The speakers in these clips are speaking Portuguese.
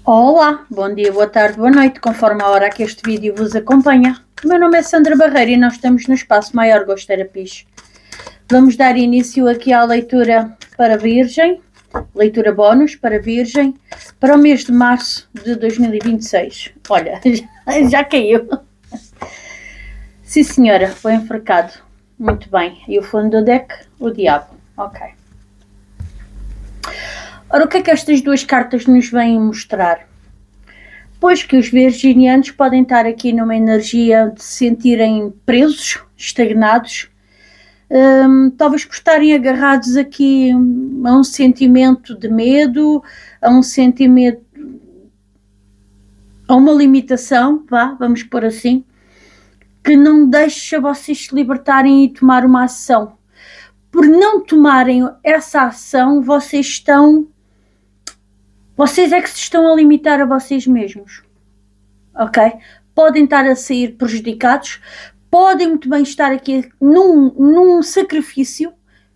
Olá, bom dia, boa tarde, boa noite, conforme a hora que este vídeo vos acompanha. O meu nome é Sandra Barreira e nós estamos no Espaço Maior Gosto Terapis. Vamos dar início aqui à leitura para Virgem, leitura bónus para Virgem, para o mês de março de 2026. Olha, já caiu. Sim senhora, foi enforcado. Muito bem. E o fundo do deck? O diabo. Ok. Ora, o que é que estas duas cartas nos vêm mostrar? Pois que os virginianos podem estar aqui numa energia de se sentirem presos, estagnados, talvez por estarem agarrados aqui a um sentimento de medo, a um sentimento, a uma limitação, vamos pôr assim, que não deixa vocês se libertarem e tomar uma ação. Por não tomarem essa ação, vocês é que se estão a limitar a vocês mesmos, ok? Podem estar a sair prejudicados, podem muito bem estar aqui num sacrifício,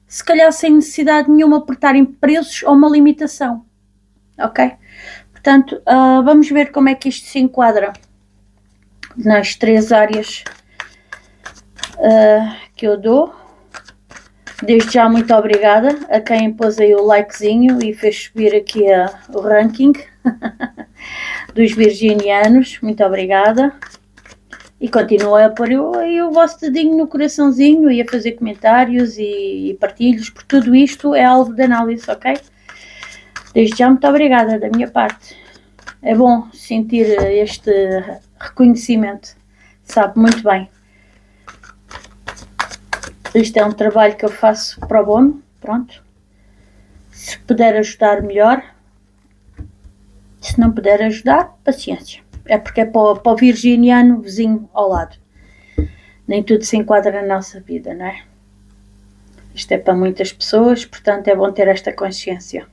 se calhar sem necessidade nenhuma por estarem presos a uma limitação, ok? Portanto, vamos ver como é que isto se enquadra nas três áreas que eu dou. Desde já, muito obrigada a quem pôs aí o likezinho e fez subir aqui o ranking dos virginianos. Muito obrigada. E continua a pôr aí o vosso dedinho no coraçãozinho e a fazer comentários e partilhos, porque tudo isto é alvo de análise, ok? Desde já, muito obrigada da minha parte. É bom sentir este reconhecimento, sabe muito bem. Isto é um trabalho que eu faço pro bono, pronto. Se puder ajudar, melhor. Se não puder ajudar, paciência. É porque é para o virginiano vizinho ao lado. Nem tudo se enquadra na nossa vida, não é? Isto é para muitas pessoas, portanto é bom ter esta consciência.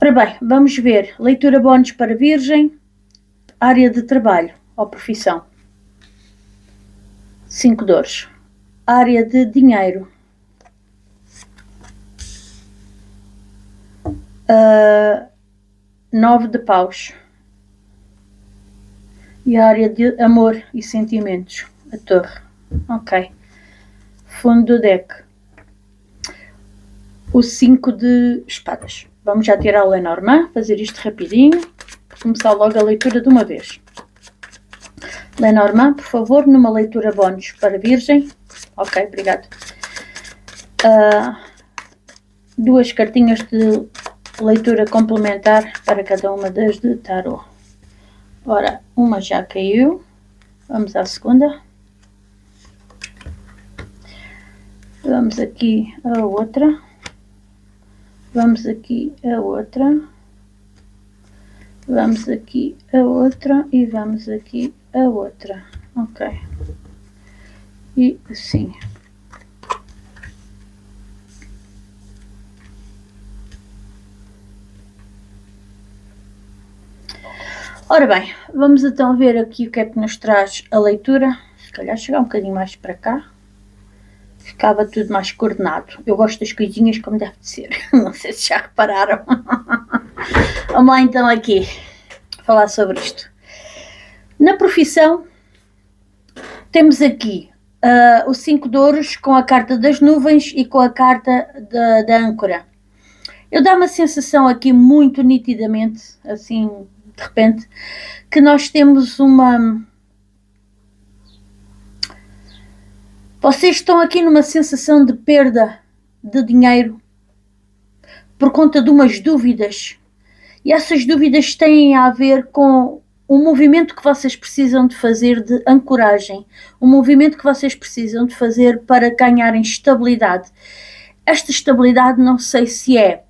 Ora bem, vamos ver. Leitura bónus para Virgem, área de trabalho ou profissão. 5 dores. Área de dinheiro. 9 de paus. E a área de amor e sentimentos. A torre. Ok. Fundo do deck. O 5 de espadas. Vamos já tirar a Lenormand, fazer isto rapidinho. Começar logo a leitura de uma vez. Lenormand, por favor, numa leitura bónus para Virgem. Ok, obrigado. 2 cartinhas de leitura complementar para cada uma das de tarot. Ora, uma já caiu. Vamos à segunda. Vamos aqui a outra. Vamos aqui a outra. Vamos aqui a outra. E vamos aqui a outra. Ok. E assim. Ora bem, vamos então ver aqui o que é que nos traz a leitura. Se calhar chegar um bocadinho mais para cá. Ficava tudo mais coordenado. Eu gosto das coisinhas como deve de ser. Não sei se já repararam. Vamos lá então aqui falar sobre isto. Na profissão, temos aqui o 5 de ouros com a carta das nuvens e com a carta da âncora. Eu dá uma sensação aqui muito nitidamente, assim, de repente, que nós temos uma... Vocês estão aqui numa sensação de perda de dinheiro por conta de umas dúvidas. E essas dúvidas têm a ver com um movimento que vocês precisam de fazer de ancoragem, um movimento que vocês precisam de fazer para ganharem estabilidade. Esta estabilidade não sei se é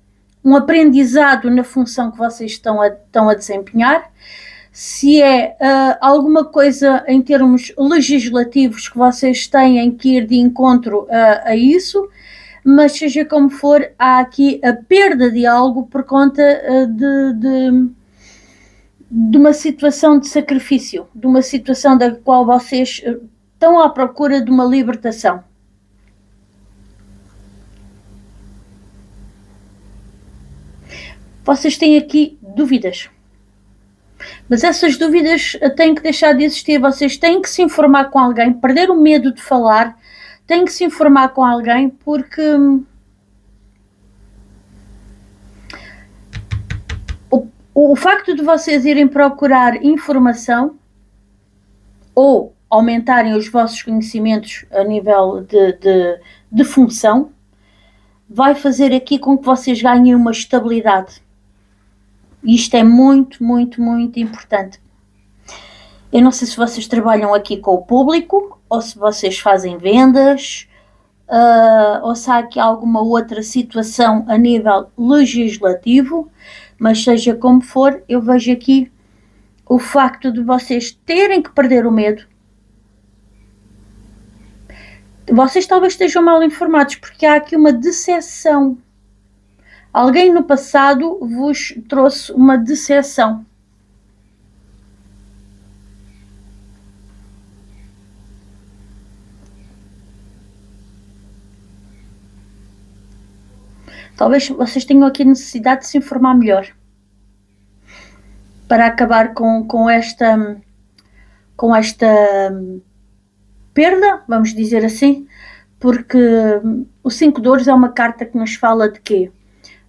um aprendizado na função que vocês estão a desempenhar, se é alguma coisa em termos legislativos que vocês têm que ir de encontro a isso, mas seja como for, há aqui a perda de algo por conta de uma situação de sacrifício, de uma situação da qual vocês estão à procura de uma libertação. Vocês têm aqui dúvidas. Mas essas dúvidas têm que deixar de existir. Vocês têm que se informar com alguém, perder o medo de falar, têm que se informar com alguém, porque o facto de vocês irem procurar informação ou aumentarem os vossos conhecimentos a nível de função vai fazer aqui com que vocês ganhem uma estabilidade. E isto é muito, muito, muito importante. Eu não sei se vocês trabalham aqui com o público ou se vocês fazem vendas, ou se há aqui alguma outra situação a nível legislativo, mas seja como for, eu vejo aqui o facto de vocês terem que perder o medo. Vocês talvez estejam mal informados, porque há aqui uma decepção. Alguém no passado vos trouxe uma decepção. Talvez vocês tenham aqui necessidade de se informar melhor para acabar com esta perda, vamos dizer assim, porque o 5 de ouros é uma carta que nos fala de quê?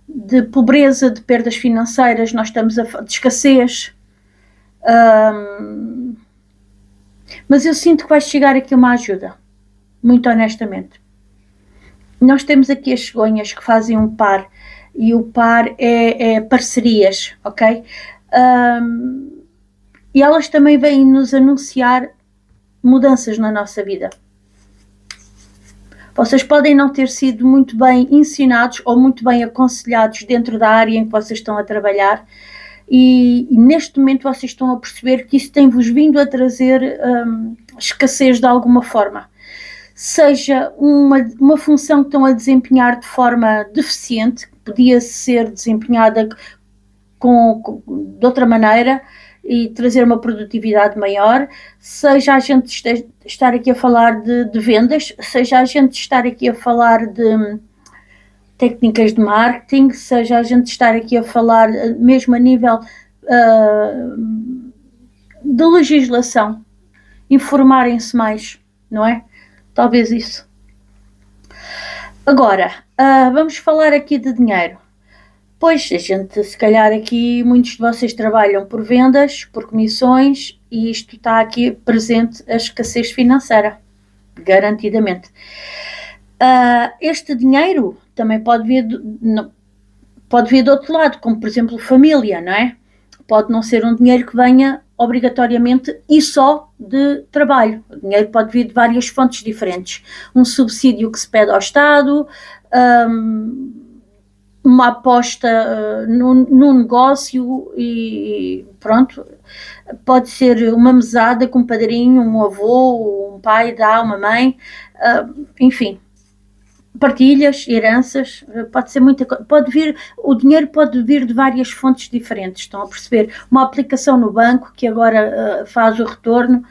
De pobreza, de perdas financeiras, nós estamos a falar de escassez, mas eu sinto que vai chegar aqui uma ajuda, muito honestamente. Nós temos aqui as cegonhas que fazem um par, e o par é parcerias, ok? E elas também vêm nos anunciar mudanças na nossa vida. Vocês podem não ter sido muito bem ensinados ou muito bem aconselhados dentro da área em que vocês estão a trabalhar, e neste momento vocês estão a perceber que isso tem-vos vindo a trazer escassez de alguma forma. Seja uma função que estão a desempenhar de forma deficiente, que podia ser desempenhada de outra maneira e trazer uma produtividade maior, seja a gente estar aqui a falar de vendas, seja a gente estar aqui a falar de técnicas de marketing, seja a gente estar aqui a falar mesmo a nível de legislação, informarem-se mais, não é? Talvez isso. Agora, vamos falar aqui de dinheiro. Pois, a gente, se calhar aqui, muitos de vocês trabalham por vendas, por comissões, e isto está aqui presente a escassez financeira, garantidamente. Este dinheiro também pode vir do outro lado, como por exemplo família, não é? Pode não ser um dinheiro que venha obrigatoriamente e só de trabalho. O dinheiro pode vir de várias fontes diferentes. Um subsídio que se pede ao Estado, uma aposta num negócio e pronto. Pode ser uma mesada com um padrinho, um avô, um pai dá, uma mãe, enfim. Partilhas, heranças, pode ser muita coisa, o dinheiro pode vir de várias fontes diferentes, estão a perceber? Uma aplicação no banco que agora faz o retorno,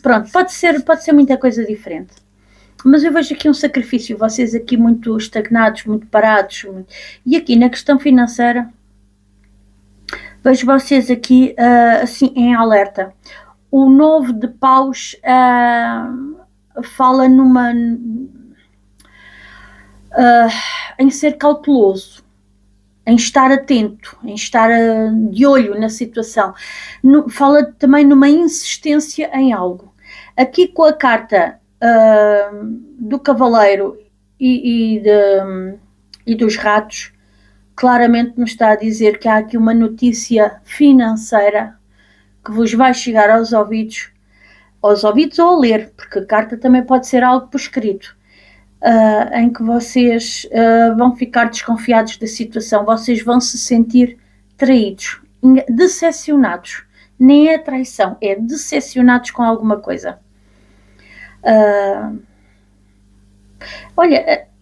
pronto, pode ser muita coisa diferente. Mas eu vejo aqui um sacrifício, vocês aqui muito estagnados, muito parados, e aqui na questão financeira, vejo vocês aqui assim em alerta. O 9 de paus fala em ser cauteloso, em estar atento, em estar de olho na situação. Fala também numa insistência em algo. Aqui com a carta do cavaleiro e dos ratos, claramente nos está a dizer que há aqui uma notícia financeira que vos vai chegar aos ouvidos ou a ler, porque a carta também pode ser algo por escrito. Em que vocês vão ficar desconfiados da situação, vocês vão se sentir traídos, decepcionados. Nem é traição, é decepcionados com alguma coisa.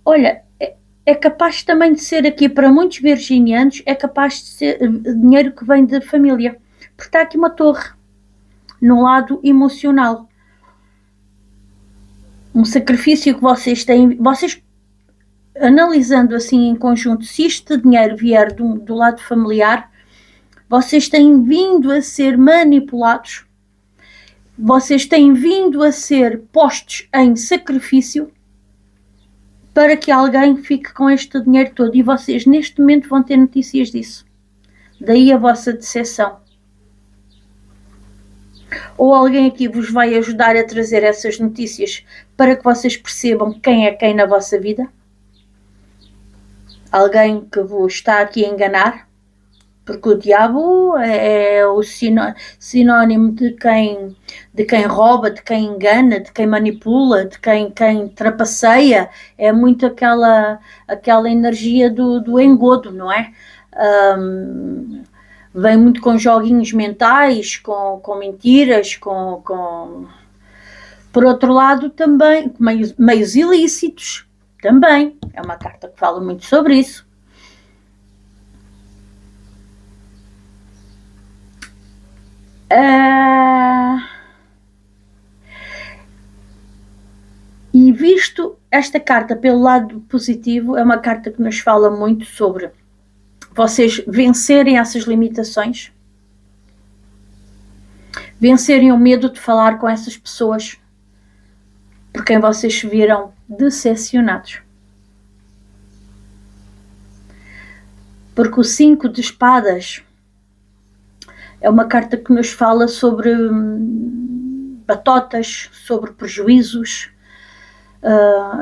Olha, é capaz também de ser aqui, para muitos virginianos, é capaz de ser dinheiro que vem de família, porque está aqui uma torre, no lado emocional. Um sacrifício que vocês têm, vocês analisando assim em conjunto, se este dinheiro vier do lado familiar, vocês têm vindo a ser manipulados, vocês têm vindo a ser postos em sacrifício para que alguém fique com este dinheiro todo, e vocês neste momento vão ter notícias disso. Daí a vossa decepção. Ou alguém aqui vos vai ajudar a trazer essas notícias para que vocês percebam quem é quem na vossa vida? Alguém que vos está aqui a enganar? Porque o diabo é o sinónimo de quem rouba, de quem engana, de quem manipula, de quem trapaceia. É muito aquela energia do engodo, não é? Vem muito com joguinhos mentais, com mentiras, Por outro lado, também, meios ilícitos, também. É uma carta que fala muito sobre isso. E visto esta carta pelo lado positivo, é uma carta que nos fala muito sobre vocês vencerem essas limitações, vencerem o medo de falar com essas pessoas por quem vocês se viram decepcionados. Porque o 5 de espadas é uma carta que nos fala sobre batotas, sobre prejuízos,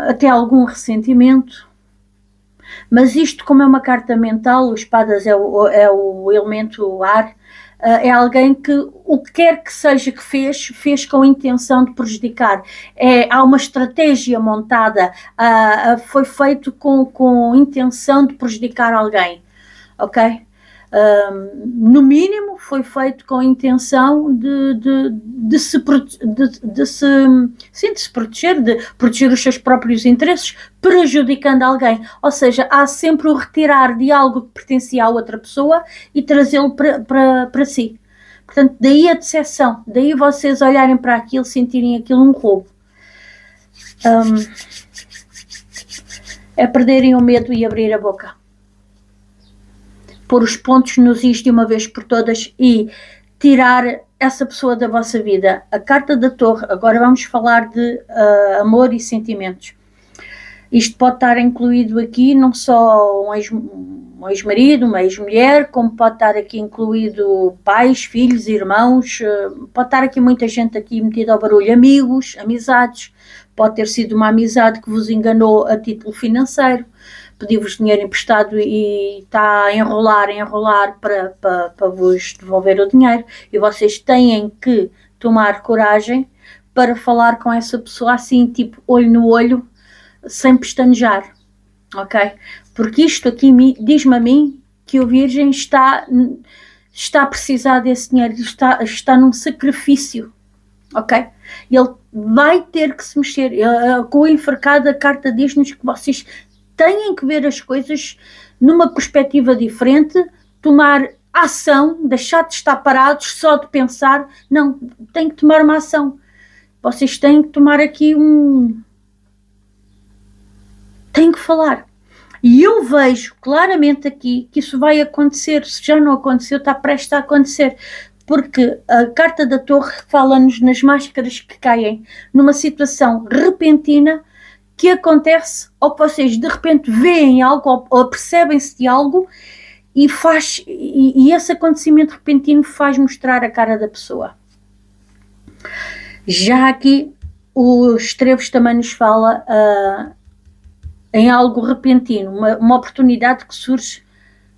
até algum ressentimento. Mas isto, como é uma carta mental, o espadas é o elemento ar, é alguém que o que quer que seja que fez com a intenção de prejudicar. Há uma estratégia montada, foi feito com a intenção de prejudicar alguém, ok? No mínimo foi feito com a intenção de se proteger, de proteger os seus próprios interesses, prejudicando alguém. Ou seja, há sempre o retirar de algo que pertencia a outra pessoa e trazê-lo para si. Portanto, daí a decepção, daí vocês olharem para aquilo, sentirem aquilo um roubo. É perderem o medo e abrir a boca. Pôr os pontos nos is de uma vez por todas e tirar essa pessoa da vossa vida. A carta da Torre, agora vamos falar de amor e sentimentos. Isto pode estar incluído aqui não só um ex-marido, uma ex-mulher, como pode estar aqui incluído pais, filhos, irmãos, pode estar aqui muita gente aqui metida ao barulho, amigos, amizades, pode ter sido uma amizade que vos enganou a título financeiro, pediu-vos dinheiro emprestado e está a enrolar para vos devolver o dinheiro, e vocês têm que tomar coragem para falar com essa pessoa assim, tipo, olho no olho, sem pestanejar, ok? Porque isto aqui diz-me a mim que o Virgem está a precisar desse dinheiro, está num sacrifício, ok? Ele vai ter que se mexer. Com a enforcada, a carta diz-nos que vocês têm que ver as coisas numa perspectiva diferente, tomar ação, deixar de estar parados só de pensar. Não, tem que tomar uma ação. Vocês têm que tomar aqui têm que falar. E eu vejo claramente aqui que isso vai acontecer. Se já não aconteceu, está prestes a acontecer. Porque a carta da Torre fala-nos nas máscaras que caem numa situação repentina que acontece, ou que vocês de repente veem algo ou percebem-se de algo e esse acontecimento repentino faz mostrar a cara da pessoa. Já aqui os Trevos também nos fala em algo repentino, uma oportunidade que surge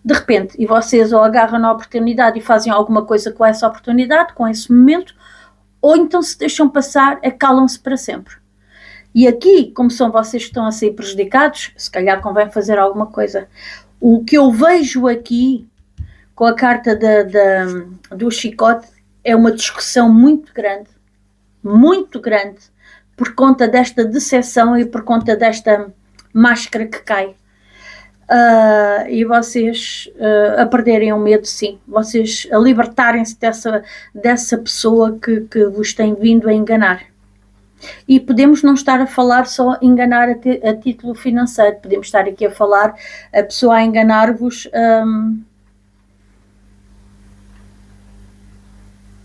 de repente, e vocês ou agarram na oportunidade e fazem alguma coisa com essa oportunidade, com esse momento, ou então se deixam passar, calam-se para sempre. E aqui, como são vocês que estão a ser prejudicados, se calhar convém fazer alguma coisa. O que eu vejo aqui, com a carta do chicote, é uma discussão muito grande, por conta desta decepção e por conta desta máscara que cai. E vocês a perderem o medo, sim. Vocês a libertarem-se dessa pessoa que vos tem vindo a enganar. E podemos não estar a falar só enganar a título financeiro, podemos estar aqui a falar a pessoa a enganar-vos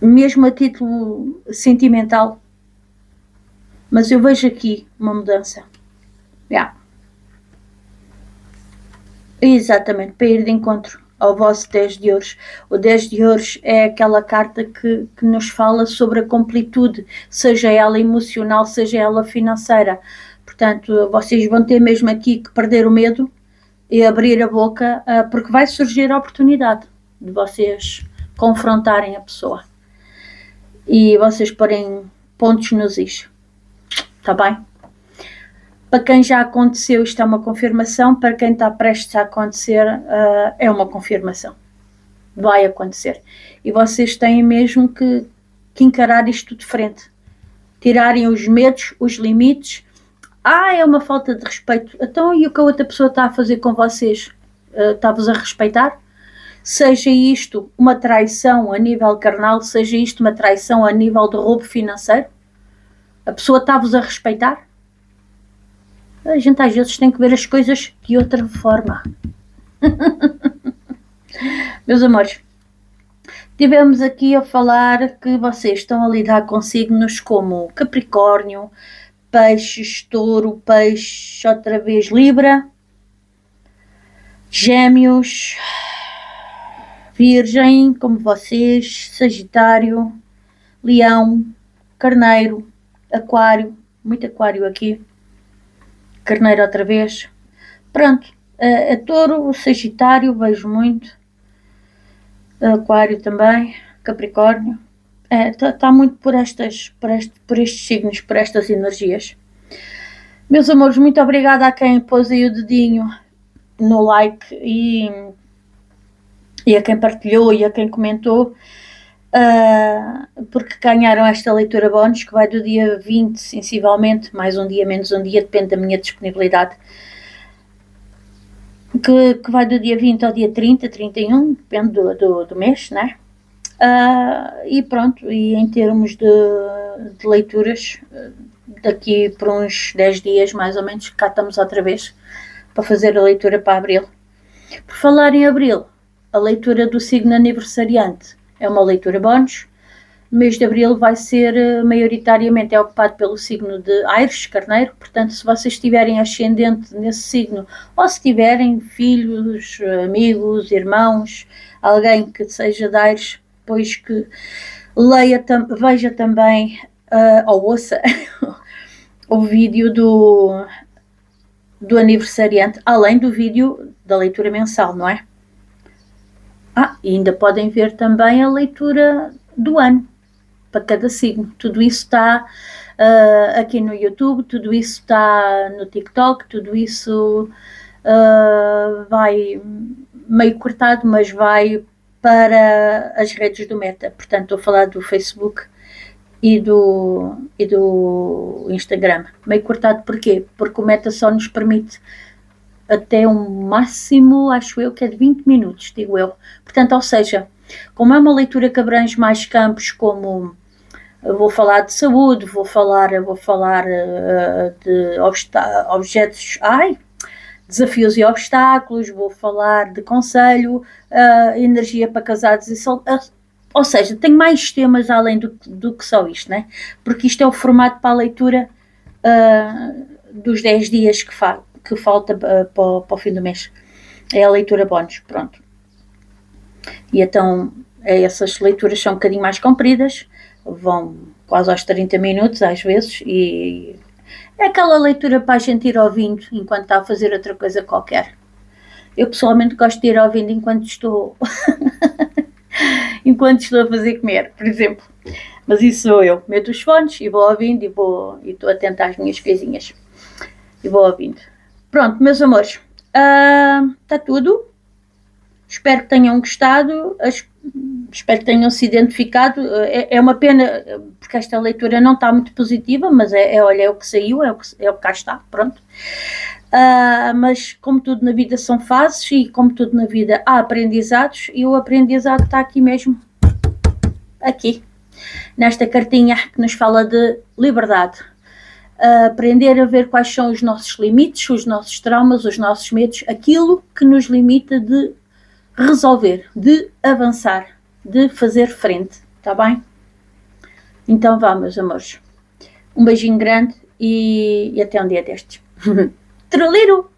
mesmo a título sentimental, mas eu vejo aqui uma mudança. Yeah. Exatamente, para ir de encontro ao vosso 10 de ouros. O 10 de ouros é aquela carta que nos fala sobre a completude, seja ela emocional, seja ela financeira. Portanto, vocês vão ter mesmo aqui que perder o medo e abrir a boca, porque vai surgir a oportunidade de vocês confrontarem a pessoa e vocês porem pontos nos is. Está bem? Para quem já aconteceu, isto é uma confirmação. Para quem está prestes a acontecer, é uma confirmação. Vai acontecer. E vocês têm mesmo que encarar isto de frente. Tirarem os medos, os limites. É uma falta de respeito. Então, e o que a outra pessoa está a fazer com vocês? Está-vos a respeitar? Seja isto uma traição a nível carnal, seja isto uma traição a nível de roubo financeiro, a pessoa está-vos a respeitar? A gente às vezes tem que ver as coisas de outra forma. Meus amores, tivemos aqui a falar que vocês estão a lidar com signos como Capricórnio, Peixes, Touro, Peixe, outra vez Libra, Gêmeos, Virgem, como vocês, Sagitário, Leão, Carneiro, Aquário, muito Aquário aqui, Carneiro outra vez. Pronto, a Touro, o Sagitário, vejo muito, Aquário também, Capricórnio. Está muito por estes signos, por estas energias. Meus amores, muito obrigada a quem pôs aí o dedinho no like e a quem partilhou e a quem comentou, porque ganharam esta leitura bónus, que vai do dia 20, sensivelmente, mais um dia, menos um dia, depende da minha disponibilidade, que vai do dia 20 ao dia 30, 31, depende do mês, né? E pronto, e em termos de leituras, daqui por uns 10 dias, mais ou menos, cá estamos outra vez para fazer a leitura para abril. Por falar em abril, a leitura do signo aniversariante é uma leitura bónus. O mês de abril vai ser maioritariamente ocupado pelo signo de Áries, Carneiro. Portanto, se vocês tiverem ascendente nesse signo, ou se tiverem filhos, amigos, irmãos, alguém que seja de Áries, pois que veja também, ou ouça o vídeo do aniversariante, além do vídeo da leitura mensal, não é? E ainda podem ver também a leitura do ano, para cada signo. Tudo isso está aqui no YouTube, tudo isso está no TikTok, tudo isso vai meio cortado, mas vai para as redes do Meta. Portanto, estou a falar do Facebook e do Instagram. Meio cortado porquê? Porque o Meta só nos permite até um máximo, acho eu, que é de 20 minutos, digo eu. Portanto, ou seja, como é uma leitura que abrange mais campos, como vou falar de saúde, vou falar de objetos, desafios e obstáculos, vou falar de conselho, energia para casados e solteiros, ou seja, tem mais temas além do que só isto, né? Porque isto é o formato para a leitura dos 10 dias que falta para o fim do mês. É a leitura bónus, pronto. E então, essas leituras são um bocadinho mais compridas, vão quase aos 30 minutos às vezes, e é aquela leitura para a gente ir ouvindo enquanto está a fazer outra coisa qualquer. Eu pessoalmente gosto de ir ouvindo enquanto estou a fazer comer, por exemplo. Mas isso sou eu. Meto os fones e vou ouvindo e estou atenta às minhas coisinhas. E vou ouvindo. Pronto, meus amores. Está tudo. Espero que tenham gostado. Espero que tenham se identificado. É uma pena, porque esta leitura não está muito positiva, mas olha, é o que saiu, é o que cá está, pronto. Mas como tudo na vida são fases e como tudo na vida há aprendizados, e o aprendizado está aqui mesmo, aqui, nesta cartinha que nos fala de liberdade. Aprender a ver quais são os nossos limites, os nossos traumas, os nossos medos, aquilo que nos limita de resolver, de avançar, de fazer frente, está bem? Então vá, meus amores. Um beijinho grande e até um dia destes. Troliro!